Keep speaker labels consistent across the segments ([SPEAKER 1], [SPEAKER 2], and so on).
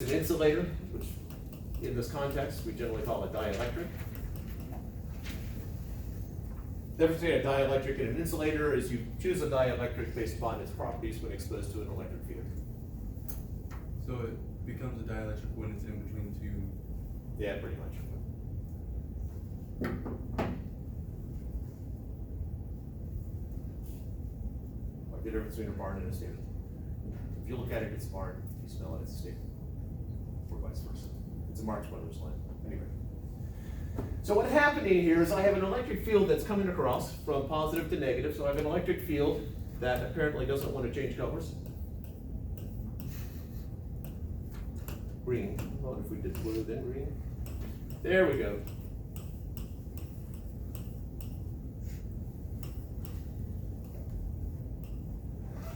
[SPEAKER 1] An insulator, which in this context we generally call a dielectric. The difference between a dielectric and an insulator is you choose a dielectric based upon its properties when exposed to an electric field.
[SPEAKER 2] So it becomes a dielectric when it's in between two.
[SPEAKER 1] Yeah, pretty much. Like the difference between a barn and a stable. If you look at it, it's a barn. If you smell it, it's a stable. Or vice versa. It's a Marx Brothers line. Anyway. So what's happening here is I have an electric field that's coming across from positive to negative. So I have an electric field that apparently doesn't want to change colors. Green. What if we did blue then green? There we go.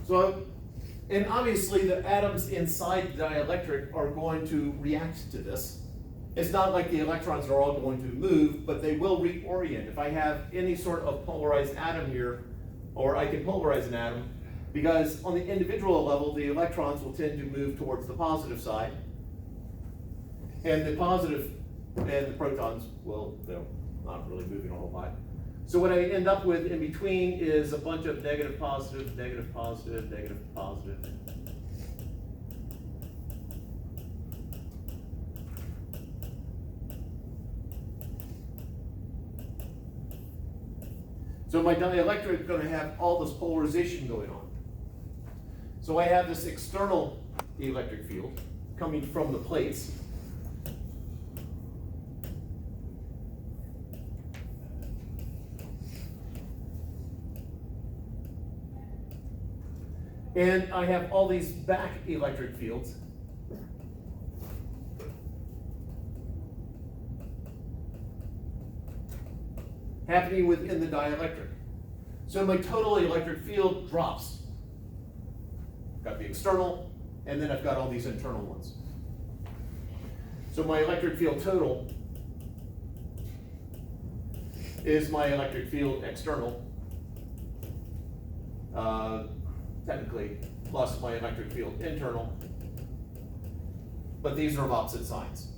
[SPEAKER 1] So, and obviously the atoms inside the dielectric are going to react to this. It's not like the electrons are all going to move, but they will reorient. If I have any sort of polarized atom here, or I can polarize an atom, because on the individual level, the electrons will tend to move towards the positive side, and the positive and the protons will, they're not really moving a whole lot. So what I end up with in between is a bunch of negative, positive, negative, positive, negative, positive. So my dielectric is going to have all this polarization going on. So I have this external electric field coming from the plates. And I have all these back electric fields. Happening within the dielectric. So my total electric field drops. Got the external, and then I've got all these internal ones. So my electric field total is my electric field external. Technically, plus my electric field internal, but these are of opposite signs.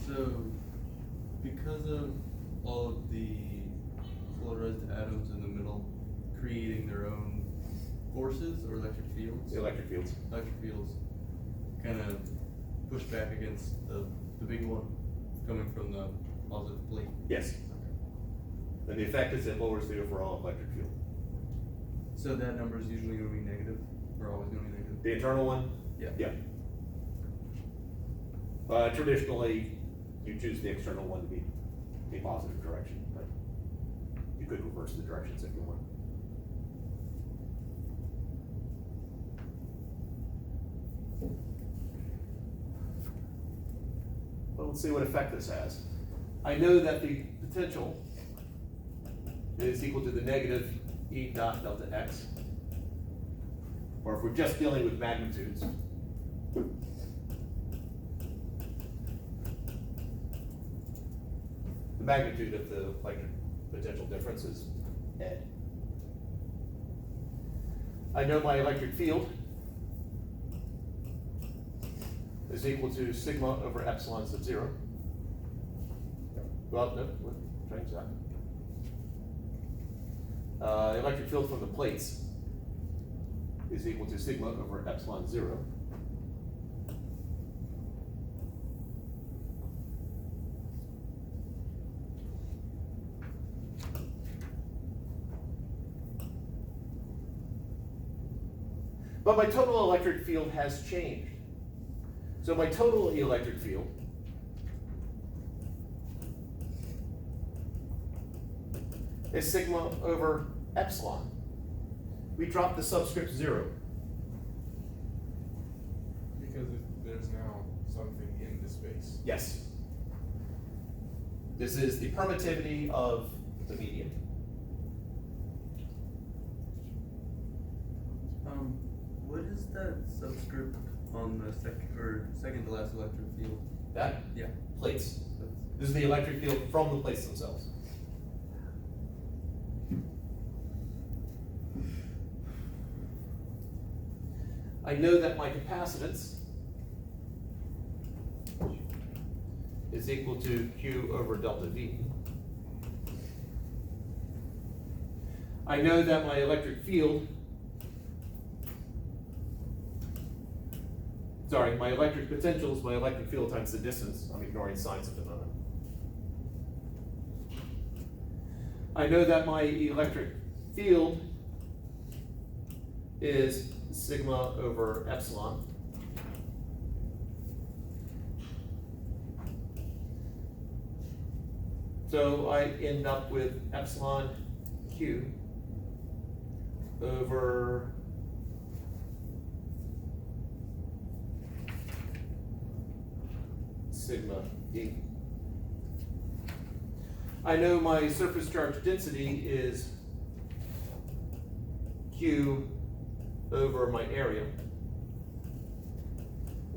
[SPEAKER 2] So, because of all of the polarized atoms in the middle creating their own forces or electric fields?
[SPEAKER 1] The electric fields.
[SPEAKER 2] Electric fields kind of push back against the big one coming from the positive plate.
[SPEAKER 1] Yes. And the effect is it lowers the overall electric field.
[SPEAKER 2] So that number is usually going to be negative, or always going to be negative?
[SPEAKER 1] The internal one?
[SPEAKER 2] Yeah.
[SPEAKER 1] Yeah. Traditionally, you choose the external one to be a positive direction, but you could reverse the directions if you want. Well, let's see what effect this has. I know that the potential is equal to the negative E dot delta X. Or if we're just dealing with magnitudes, the magnitude of the electric potential difference is E. I know my electric field is equal to sigma over epsilon sub 0. Well, no, change that. Electric field from the plates is equal to sigma over epsilon 0. But my total electric field has changed. So my total electric field is sigma over epsilon. We drop the subscript 0.
[SPEAKER 3] Because there's now something in the space.
[SPEAKER 1] Yes. This is the permittivity of the medium.
[SPEAKER 2] What is that subscript on the second to last electric field?
[SPEAKER 1] That?
[SPEAKER 2] Yeah.
[SPEAKER 1] Plates. This is the electric field from the plates themselves. I know that my capacitance is equal to Q over delta V. I know that my electric field, my electric potential is my electric field times the distance. I'm ignoring signs at the moment. I know that my electric field is sigma over epsilon. So I end up with epsilon Q over sigma E. I know my surface charge density is Q over my area.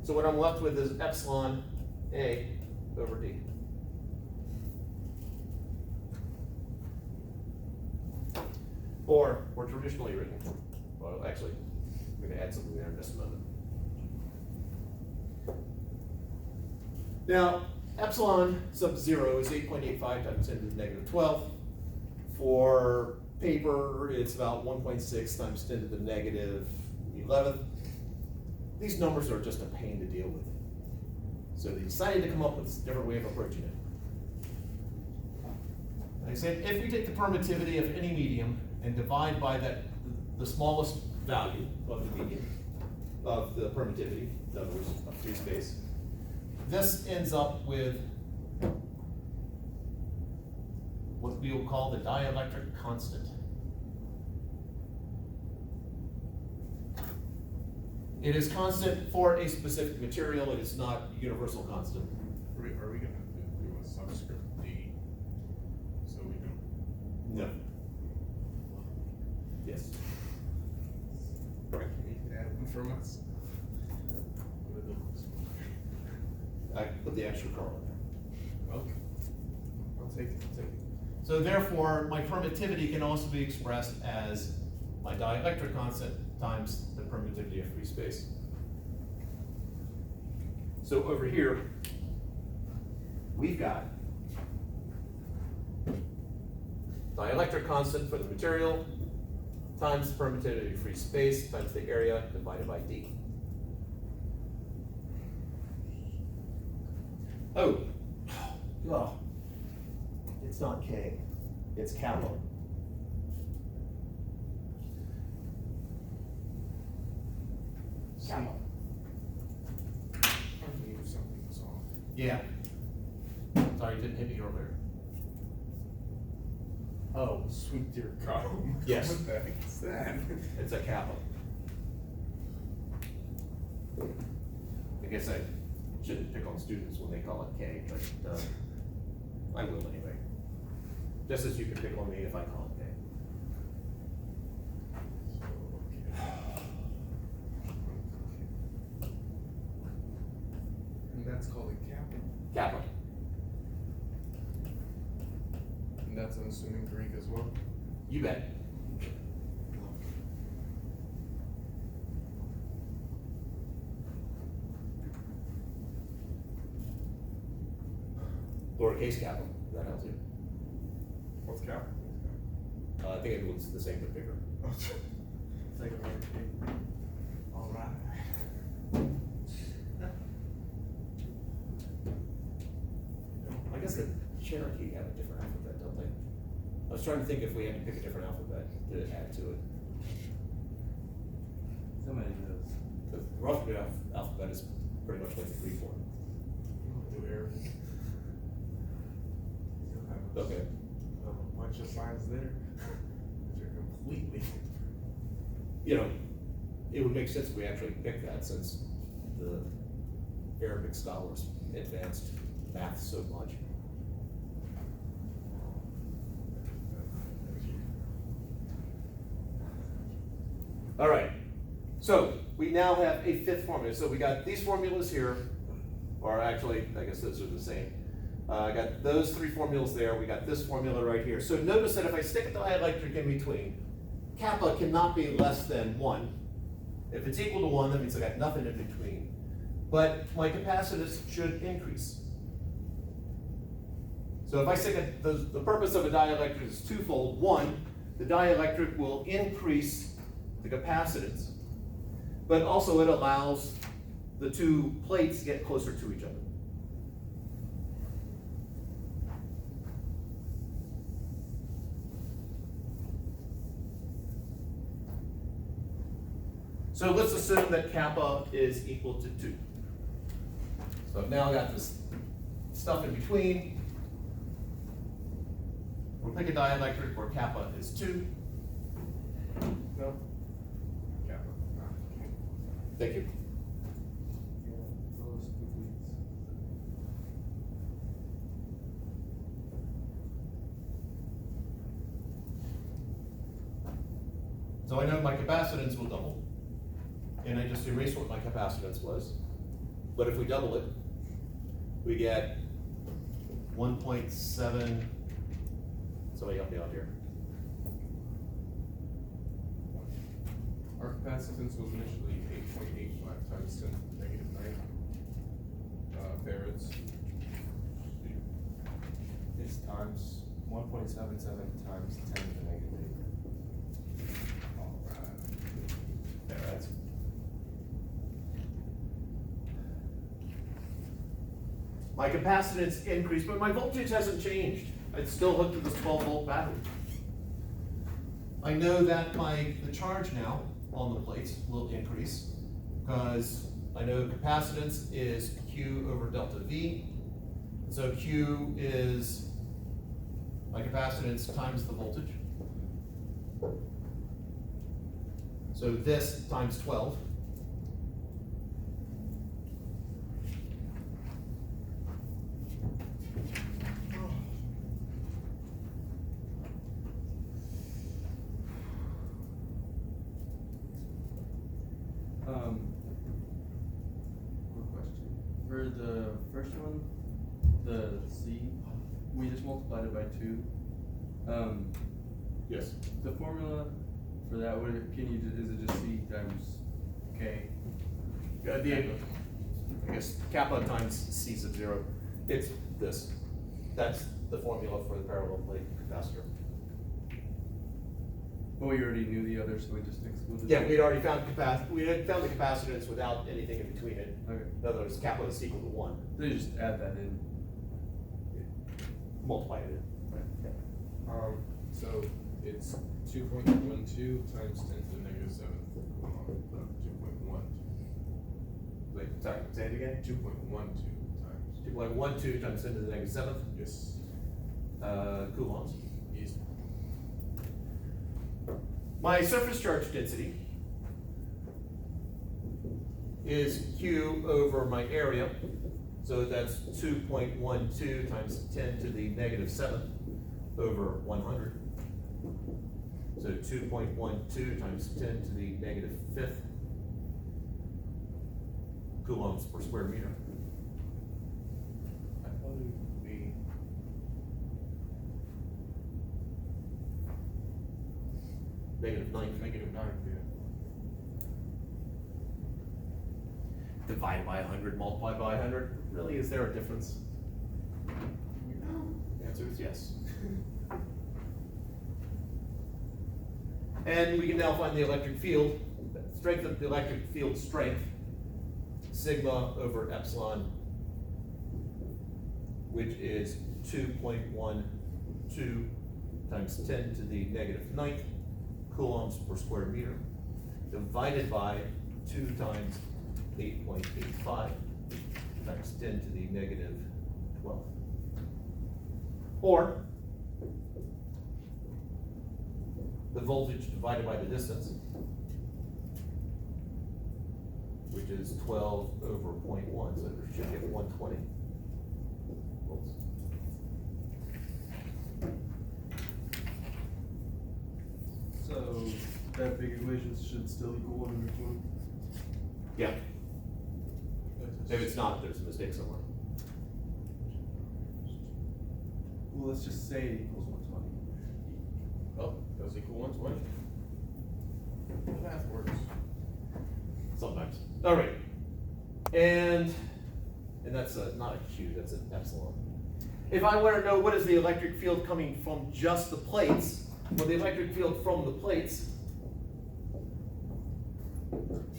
[SPEAKER 1] So what I'm left with is epsilon A over D. Or more traditionally written, well, actually, I'm going to add something there in just a moment. Now, epsilon sub 0 is 8.85 times 10 to the negative 12. For paper, it's about 1.6 times 10 to the negative 11. These numbers are just a pain to deal with. So they decided to come up with a different way of approaching it. Like I said, if we take the permittivity of any medium and divide by the smallest value of the medium, of the permittivity, in other words, of free space, this ends up with what we will call the dielectric constant. It is constant for a specific material, it is not universal constant.
[SPEAKER 3] Are we gonna do a subscript D? So we don't.
[SPEAKER 1] No. Yes.
[SPEAKER 3] Can you add one from us?
[SPEAKER 1] I put the extra curl in there.
[SPEAKER 3] Okay. I'll take it,
[SPEAKER 1] So therefore, my permittivity can also be expressed as my dielectric constant times the permittivity of free space. So over here, we've got dielectric constant for the material times the permittivity of free space times the area divided by D. Oh, it's not K, it's kappa. Kappa.
[SPEAKER 3] I knew something was off.
[SPEAKER 1] Yeah. Sorry, didn't hit me earlier.
[SPEAKER 3] Oh, sweet dear God.
[SPEAKER 1] Yes.
[SPEAKER 3] What the heck is that?
[SPEAKER 1] It's a kappa. I guess I shouldn't pick on students when they call it K, but I will anyway. Just as you can pick on me if I call it K.
[SPEAKER 3] And that's called a kappa.
[SPEAKER 1] Kappa.
[SPEAKER 3] And that's unassuming Greek as well.
[SPEAKER 1] You bet. Lowercase kappa. That helps you.
[SPEAKER 3] What's kappa?
[SPEAKER 1] I think it looks the same but bigger.
[SPEAKER 3] Take a look. All right.
[SPEAKER 1] I guess the Cherokee have a different alphabet, don't they? I was trying to think if we had to pick a different alphabet to add to it.
[SPEAKER 2] Somebody knows.
[SPEAKER 1] The rough alphabet is pretty much like the Greek one.
[SPEAKER 3] Do Arabic. You'll have
[SPEAKER 1] Okay.
[SPEAKER 3] a bunch of signs there that are completely.
[SPEAKER 1] You know, it would make sense if we actually picked that since the Arabic scholars advanced math so much. All right, so we now have a fifth formula. So we got these formulas here. or actually, I guess those are the same. I got those three formulas there, we got this formula right here. So notice that if I stick a dielectric in between, kappa cannot be less than 1. If it's equal to 1, that means I got nothing in between. But my capacitance should increase. So if I stick the purpose of a dielectric is twofold. One, the dielectric will increase the capacitance, but also it allows the two plates to get closer to each other. So let's assume that kappa is equal to 2. So I've now got this stuff in between. We'll pick a dielectric where kappa is 2.
[SPEAKER 3] No. Kappa.
[SPEAKER 1] Thank you. So I know my capacitance will double. And I just erased what my capacitance was. But if we double it, we get 1.7. Somebody help me out here.
[SPEAKER 3] Our capacitance was initially 8.85 times 10 to the negative 9 farads.
[SPEAKER 4] It's times 1.77 times 10 to the negative 8.
[SPEAKER 3] All right.
[SPEAKER 1] Farads. My capacitance increased, but my voltage hasn't changed. It's still hooked to this 12-volt battery. I know that the charge now on the plates will increase because I know capacitance is Q over delta V. So Q is my capacitance times the voltage. So this times 12.
[SPEAKER 2] One question. For the first one, the C, we just multiplied it by 2.
[SPEAKER 1] Yes.
[SPEAKER 2] The formula for that, is it just C times K?
[SPEAKER 1] I guess kappa times C sub 0. It's this. That's the formula for the parallel plate capacitor.
[SPEAKER 2] Well, we already knew the other, so we just excluded
[SPEAKER 1] Yeah,
[SPEAKER 2] it.
[SPEAKER 1] we'd already found we had found the capacitance without anything in between it.
[SPEAKER 2] Okay.
[SPEAKER 1] In other words, kappa is equal to 1.
[SPEAKER 2] They just add that in.
[SPEAKER 1] Multiply it.
[SPEAKER 3] So it's 2.12 times 10 to the negative 7th. 2.1.
[SPEAKER 1] Wait, sorry, say it again.
[SPEAKER 3] 2.12 times.
[SPEAKER 1] 2.12 times 10 to the negative 7th.
[SPEAKER 3] Yes.
[SPEAKER 1] Coulombs.
[SPEAKER 3] Yes.
[SPEAKER 1] My surface charge density is Q over my area. So that's 2.12 times 10 to the negative 7th over 100. So 2.12 times 10 to the negative 5th coulombs per square meter.
[SPEAKER 3] I thought it would be.
[SPEAKER 1] Negative 9.
[SPEAKER 3] Negative 9, yeah.
[SPEAKER 1] Divided by 100, multiplied by 100. Really, is there a difference? No. The answer is yes. And we can now find the electric field, strength of the electric field strength, sigma over epsilon, which is 2.12 times 10 to the negative 9th coulombs per square meter, divided by 2 times 8.85 times 10 to the negative 12. Or the voltage divided by the distance, which is 12 over 0.1, so we should get 120 volts.
[SPEAKER 2] So that big equation should still equal 120.
[SPEAKER 1] Yeah.
[SPEAKER 3] That's
[SPEAKER 1] If it's not, there's a mistake somewhere.
[SPEAKER 2] Well, let's just say it equals 120.
[SPEAKER 3] Oh, does equal 120. The math works.
[SPEAKER 1] Sometimes. All right. And that's not a Q, that's an epsilon. If I want to know what is the electric field coming from just the plates, well, the electric field from the plates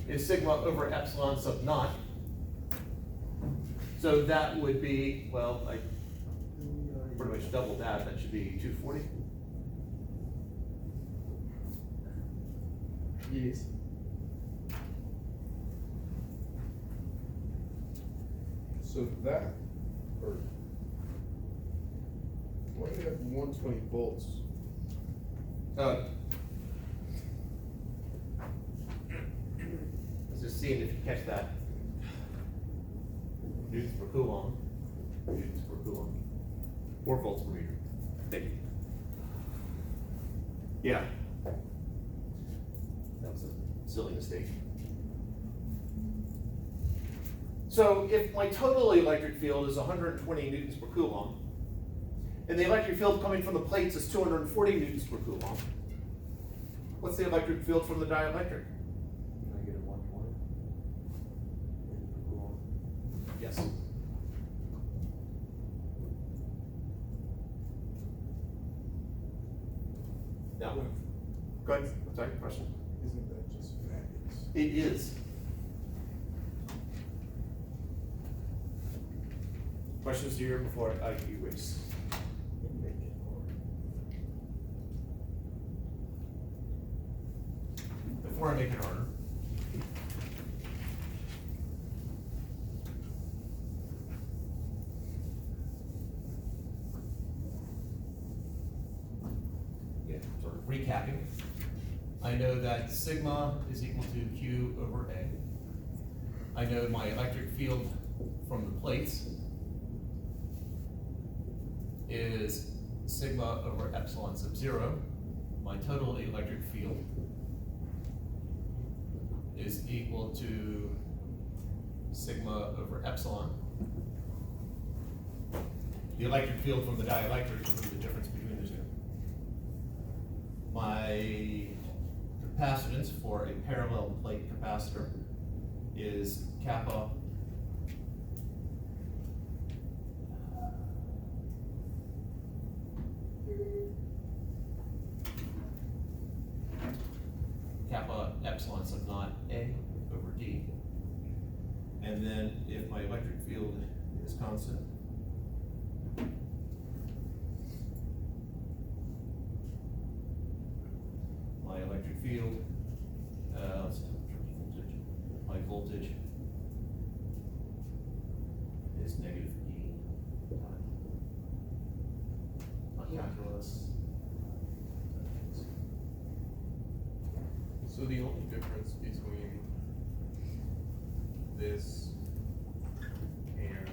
[SPEAKER 1] is sigma over epsilon sub naught. So that would be, well, I pretty much doubled that. That should be 240.
[SPEAKER 2] Yes.
[SPEAKER 3] So that, or why do you have 120 volts?
[SPEAKER 1] I was just seeing if you catch that. Newtons per coulomb. Newtons per coulomb. 4 volts per meter. Thank you. Yeah. That was a silly mistake. So if my total electric field is 120 newtons per coulomb, and the electric field coming from the plates is 240 newtons per coulomb, what's the electric field from the dielectric?
[SPEAKER 4] Negative 120. Cool.
[SPEAKER 1] Yes. Now, go ahead. Sorry, question.
[SPEAKER 3] Isn't that just fabulous?
[SPEAKER 1] It is. Questions here before I erase? Before I make it harder. Yeah, sort of recapping. I know that sigma is equal to Q over A. I know my electric field from the plates is sigma over epsilon sub 0. My total electric field is equal to sigma over epsilon. The electric field from the dielectric will be the difference between the two. My capacitance for a parallel plate capacitor is kappa epsilon sub naught A over D. And then if my electric field is constant, my electric field, let's do voltage. My voltage is negative E on calculus.
[SPEAKER 3] So the only difference between this and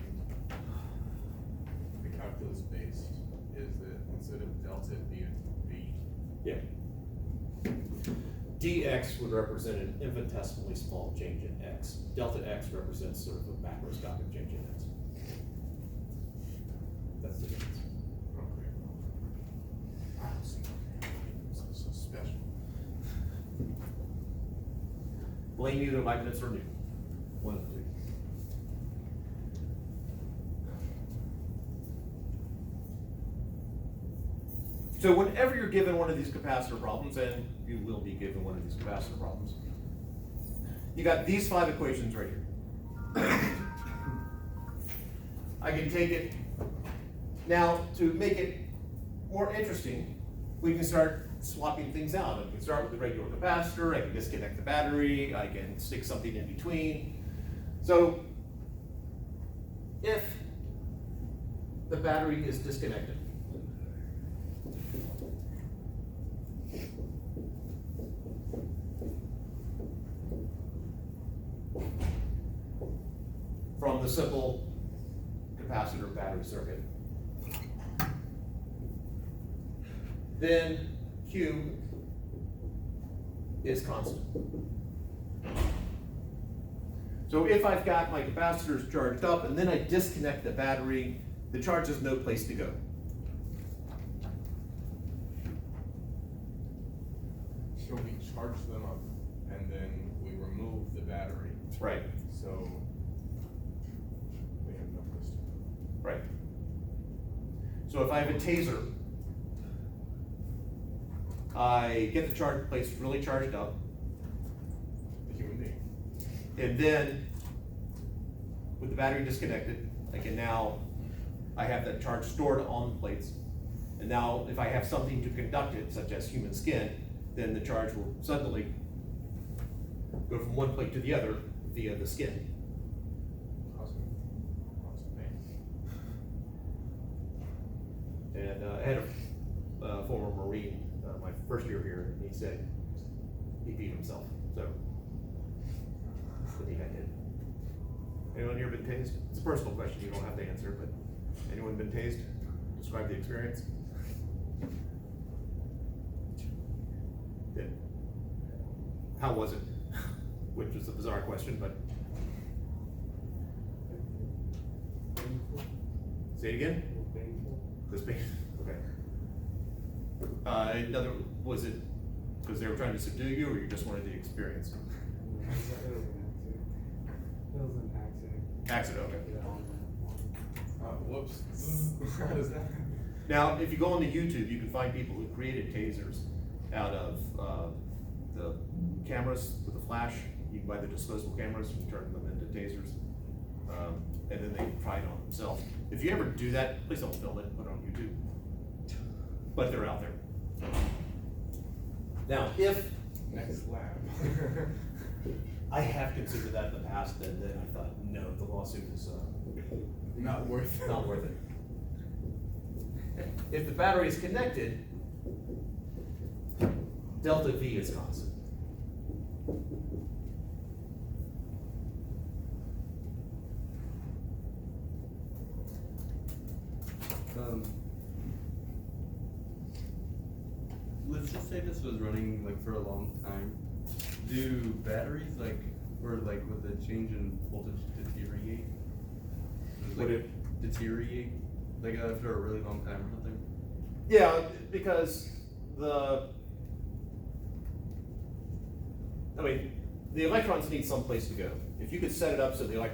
[SPEAKER 3] the calculus based is that instead of delta being V,
[SPEAKER 1] Yeah. dx would represent an infinitesimally small change in x. Delta x represents sort of a macroscopic change in x. That's the difference.
[SPEAKER 3] okay. Wow, so special.
[SPEAKER 1] Blame either Leibniz or Newton. One of the two. So whenever you're given one of these capacitor problems, and you will be given one of these capacitor problems, you got these 5 equations right here. I can take it, now to make it more interesting, we can start swapping things out. I can start with the regular capacitor, I can disconnect the battery, I can stick something in between. So if the battery is disconnected, from the simple capacitor battery circuit, then Q is constant. So if I've got my capacitors charged up and then I disconnect the battery, the charge has no place to go.
[SPEAKER 3] So we charge them up and then we remove the battery,
[SPEAKER 1] Right,
[SPEAKER 3] so they have no place to go.
[SPEAKER 1] right. So if I have a taser, I get the charge place really charged up,
[SPEAKER 3] The human being.
[SPEAKER 1] and then with the battery disconnected, I can now, I have that charge stored on the plates. And now if I have something to conduct it, such as human skin, then the charge will suddenly go from one plate to the other via the skin.
[SPEAKER 3] Causing lots of pain.
[SPEAKER 1] And I had a former Marine, my first year here, and he said he beat himself, so. I think I did. Anyone here been tased? It's a personal question, you don't have to answer, but anyone been tased? Describe the experience. Did. How was it? Which was a bizarre question, but. Say it again? This pain, okay. Another, was it because they were trying to subdue you, or you just wanted the experience?
[SPEAKER 5] It was an accident.
[SPEAKER 1] Accident, okay.
[SPEAKER 3] Whoops. How does that?
[SPEAKER 1] Now, if you go onto YouTube, you can find people who created tasers out of the cameras with a flash. You can buy the disposable cameras and turn them into tasers. And then they try it on themselves. If you ever do that, please don't film it and put it on YouTube. But they're out there. Now, if
[SPEAKER 3] Next lab.
[SPEAKER 1] I have considered that in the past, and then I thought, no, the lawsuit is
[SPEAKER 3] Not worth it.
[SPEAKER 1] not worth it. If the battery is connected, delta V is constant.
[SPEAKER 2] Let's just say this was running like for a long time. Do batteries like, or like with the change in voltage deteriorate? Does,
[SPEAKER 1] Would
[SPEAKER 2] like,
[SPEAKER 1] it?
[SPEAKER 2] deteriorate like after a really long time or something?
[SPEAKER 1] Yeah, because the electrons need some place to go. If you could set it up so the electrons